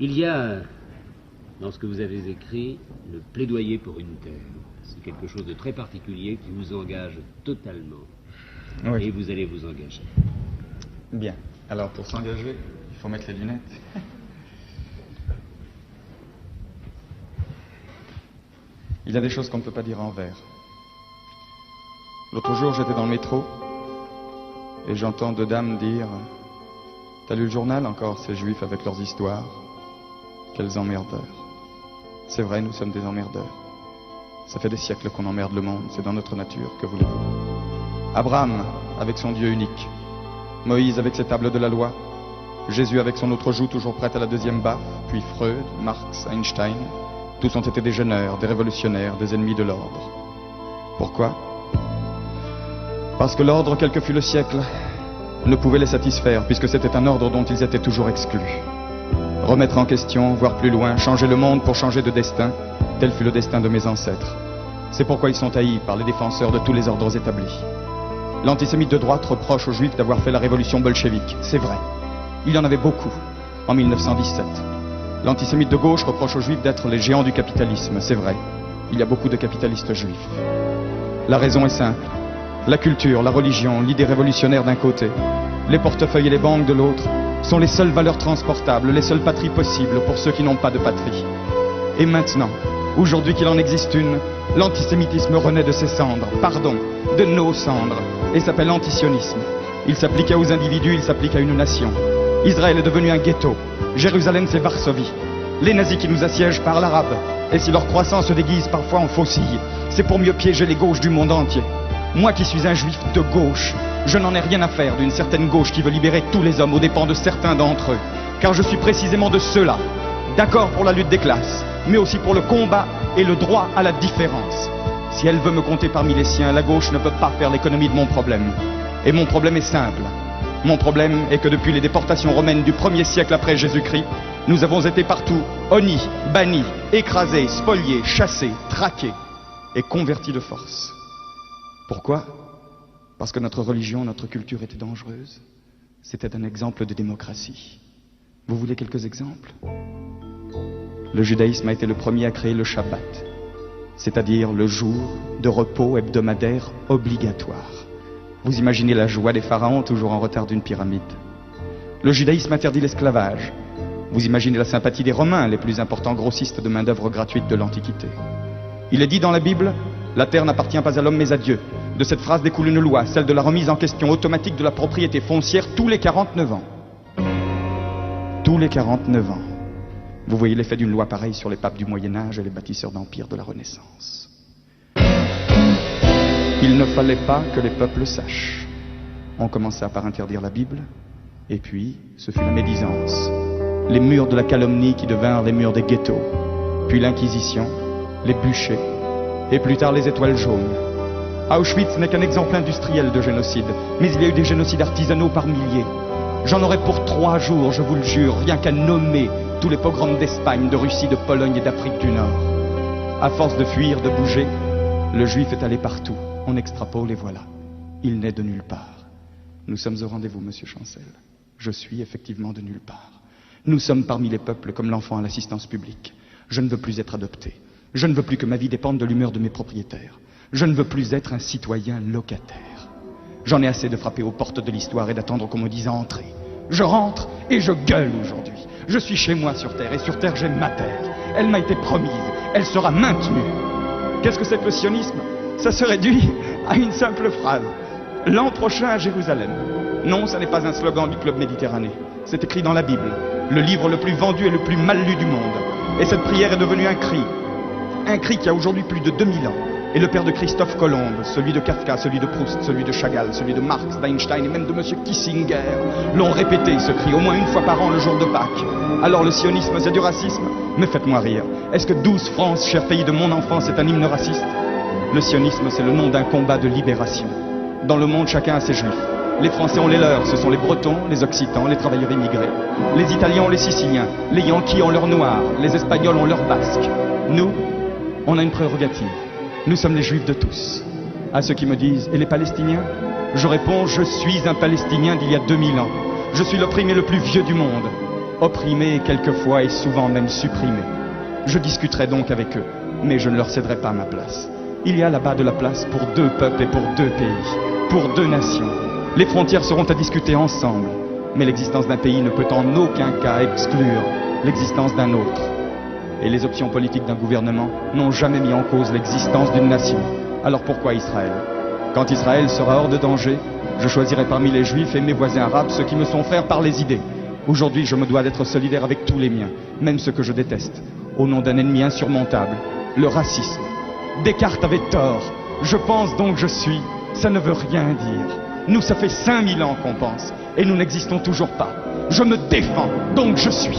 Il y a, dans ce que vous avez écrit, le plaidoyer pour une terre. C'est quelque chose de très particulier qui vous engage totalement. Oui. Et vous allez vous engager. Bien. Alors, pour s'engager, il faut mettre les lunettes. Il y a des choses qu'on ne peut pas dire en vers. L'autre jour, j'étais dans le métro et j'entends deux dames dire « T'as lu le journal encore, ces juifs avec leurs histoires? Quels emmerdeurs. » C'est vrai, nous sommes des emmerdeurs. Ça fait des siècles qu'on emmerde le monde, c'est dans notre nature, que voulez-vous? Abraham avec son Dieu unique, Moïse avec ses tables de la loi, Jésus avec son autre joue toujours prête à la deuxième baffe, puis Freud, Marx, Einstein, tous ont été des jeûneurs, des révolutionnaires, des ennemis de l'ordre. Pourquoi? Parce que l'ordre, quel que fût le siècle, ne pouvait les satisfaire, puisque c'était un ordre dont ils étaient toujours exclus. Remettre en question, voir plus loin, changer le monde pour changer de destin, tel fut le destin de mes ancêtres. C'est pourquoi ils sont haïs par les défenseurs de tous les ordres établis. L'antisémite de droite reproche aux juifs d'avoir fait la révolution bolchevique. C'est vrai. Il y en avait beaucoup, en 1917. L'antisémite de gauche reproche aux juifs d'être les géants du capitalisme. C'est vrai. Il y a beaucoup de capitalistes juifs. La raison est simple. La culture, la religion, l'idée révolutionnaire d'un côté, les portefeuilles et les banques de l'autre, sont les seules valeurs transportables, les seules patries possibles pour ceux qui n'ont pas de patrie. Et maintenant, aujourd'hui qu'il en existe une, l'antisémitisme renaît de ses cendres, pardon, de nos cendres, et s'appelle antisionisme. Il s'applique aux individus, il s'applique à une nation. Israël est devenu un ghetto, Jérusalem c'est Varsovie. Les nazis qui nous assiègent parlent arabe, et si leur croissance se déguise parfois en faucille, c'est pour mieux piéger les gauches du monde entier. Moi qui suis un juif de gauche, je n'en ai rien à faire d'une certaine gauche qui veut libérer tous les hommes aux dépens de certains d'entre eux. Car je suis précisément de ceux-là, d'accord pour la lutte des classes, mais aussi pour le combat et le droit à la différence. Si elle veut me compter parmi les siens, la gauche ne peut pas faire l'économie de mon problème. Et mon problème est simple. Mon problème est que depuis les déportations romaines du 1er siècle après Jésus-Christ, nous avons été partout honnis, bannis, écrasés, spoliés, chassés, traqués et convertis de force. Pourquoi? Parce que notre religion, notre culture était dangereuse. C'était un exemple de démocratie. Vous voulez quelques exemples? Le judaïsme a été le premier à créer le Shabbat, c'est-à-dire le jour de repos hebdomadaire obligatoire. Vous imaginez la joie des pharaons toujours en retard d'une pyramide. Le judaïsme interdit l'esclavage. Vous imaginez la sympathie des Romains, les plus importants grossistes de main-d'œuvre gratuite de l'Antiquité. Il est dit dans la Bible, la terre n'appartient pas à l'homme mais à Dieu. De cette phrase découle une loi, celle de la remise en question automatique de la propriété foncière tous les 49 ans. Tous les 49 ans. Vous voyez l'effet d'une loi pareille sur les papes du Moyen-Âge et les bâtisseurs d'empire de la Renaissance. Il ne fallait pas que les peuples sachent. On commença par interdire la Bible, et puis ce fut la médisance. Les murs de la calomnie qui devinrent les murs des ghettos, puis l'Inquisition, les bûchers, et plus tard les étoiles jaunes. Auschwitz n'est qu'un exemple industriel de génocide, mais il y a eu des génocides artisanaux par milliers. J'en aurais pour 3 jours, je vous le jure, rien qu'à nommer tous les pogroms d'Espagne, de Russie, de Pologne et d'Afrique du Nord. À force de fuir, de bouger, le juif est allé partout. On extrapole et voilà. Il n'est de nulle part. Nous sommes au rendez-vous, monsieur Chancel. Je suis effectivement de nulle part. Nous sommes parmi les peuples comme l'enfant à l'assistance publique. Je ne veux plus être adopté. Je ne veux plus que ma vie dépende de l'humeur de mes propriétaires. Je ne veux plus être un citoyen locataire. J'en ai assez de frapper aux portes de l'histoire et d'attendre qu'on me dise entrer. Je rentre et je gueule aujourd'hui. Je suis chez moi sur Terre et sur Terre j'ai ma terre. Elle m'a été promise, elle sera maintenue. Qu'est-ce que c'est que le sionisme? Ça se réduit à une simple phrase. L'an prochain à Jérusalem. Non, ça n'est pas un slogan du Club Méditerranée. C'est écrit dans la Bible, le livre le plus vendu et le plus mal lu du monde. Et cette prière est devenue un cri. Un cri qui a aujourd'hui plus de 2000 ans. Et le père de Christophe Colomb, celui de Kafka, celui de Proust, celui de Chagall, celui de Marx, d'Einstein et même de monsieur Kissinger l'ont répété ce cri au moins une fois par an le jour de Pâques. Alors le sionisme c'est du racisme? Mais faites-moi rire. Est-ce que 12 France, cher pays de mon enfance, est un hymne raciste? Le sionisme c'est le nom d'un combat de libération. Dans le monde chacun a ses juifs. Les Français ont les leurs, ce sont les Bretons, les Occitans, les travailleurs immigrés. Les Italiens ont les Siciliens, les Yankees ont leurs Noirs, les Espagnols ont leurs Basques. Nous, on a une prérogative. Nous sommes les Juifs de tous. À ceux qui me disent, et les Palestiniens? Je réponds, je suis un Palestinien d'il y a 2000 ans. Je suis l'opprimé le plus vieux du monde. opprimés quelquefois et souvent même supprimés. Je discuterai donc avec eux, mais je ne leur céderai pas ma place. Il y a là-bas de la place pour 2 peuples et pour 2 pays, pour 2 nations. Les frontières seront à discuter ensemble, mais l'existence d'un pays ne peut en aucun cas exclure l'existence d'un autre. Et les options politiques d'un gouvernement n'ont jamais mis en cause l'existence d'une nation. Alors pourquoi Israël? Quand Israël sera hors de danger, je choisirai parmi les Juifs et mes voisins arabes ceux qui me sont frères par les idées. Aujourd'hui, je me dois d'être solidaire avec tous les miens, même ceux que je déteste, au nom d'un ennemi insurmontable, le racisme. Descartes avait tort. Je pense donc je suis. Ça ne veut rien dire. Nous, ça fait 5000 ans qu'on pense, et nous n'existons toujours pas. Je me défends, donc je suis.